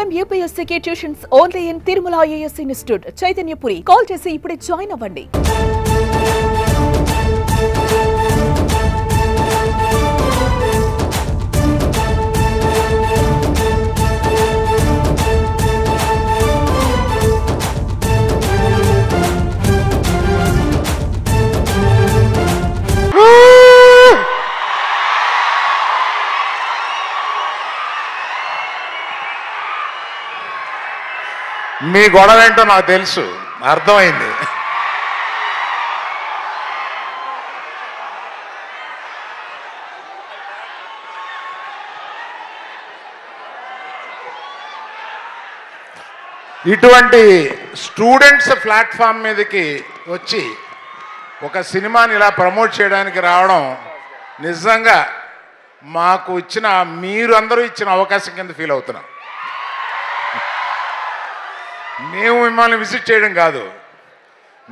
IIM UPSC tuitions only in Tirumala IAS Institute, Chaitanyapuri. Call chesi ipude join avvandi. మీ గొడవ ఏంటో నాకు తెలుసు, అర్థమైంది. ఇటువంటి స్టూడెంట్స్ ప్లాట్ఫామ్ మీదకి వచ్చి ఒక సినిమాని ఇలా ప్రమోట్ చేయడానికి రావడం నిజంగా మాకు ఇచ్చిన, మీరు అందరూ ఇచ్చిన అవకాశం కింద ఫీల్ అవుతున్నాం. మేము మిమ్మల్ని విజిట్ చేయడం కాదు,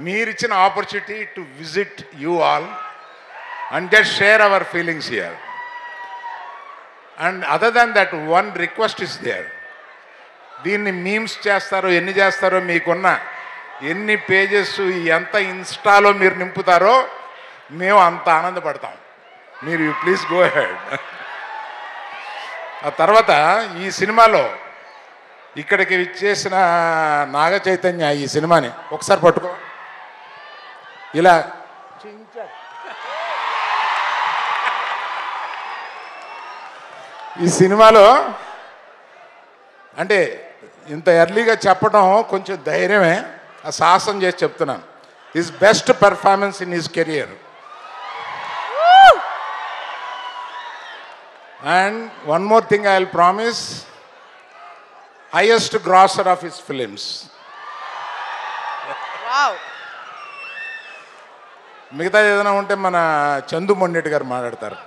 మీరు ఇచ్చిన opportunity to visit you all and just share our feelings here. And other than that one request is there. దీన్ని మీమ్స్ చేస్తారో ఎన్ని చేస్తారో, మీకున్న ఎన్ని పేజెస్ ఎంత ఇన్స్టాలో మీరు నింపుతారో మేము అంత ఆనందపడతాం. మీరు ప్లీజ్ గో హెడ్. ఆ తర్వాత ఈ సినిమాలో ఇక్కడికి ఇచ్చేసిన నాగ చైతన్య ఈ సినిమాని ఒకసారి పట్టుకో, ఇలా ఈ సినిమాలో అంటే ఇంత ఎర్లీగా చెప్పడం కొంచెం ధైర్యమే, ఆ సాహసం చేసి చెప్తున్నాను. His best performance in his career. And one more thing I will promise, highest grosser of his films. Wow. మిగతా ఏదైనా ఉంటే మన చందు మొండెట్టి గారు మాట్లాడతారు.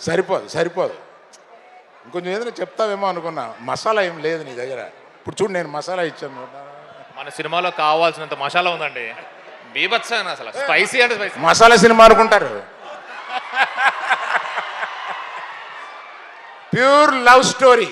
సరిపోదు. ఇంకొంచెం ఏదైనా చెప్తావేమో అనుకున్నా. మసాలా ఏం లేదు నీ దగ్గర. ఇప్పుడు చూడు, నేను మసాలా ఇచ్చాను. మన సినిమాలో కావాల్సినంత మసాలా ఉందండి, బీభత్సం. అసలు స్పైసీ అంటే స్పైసీ. మసాలా సినిమా అనుకుంటారు. Pure love story.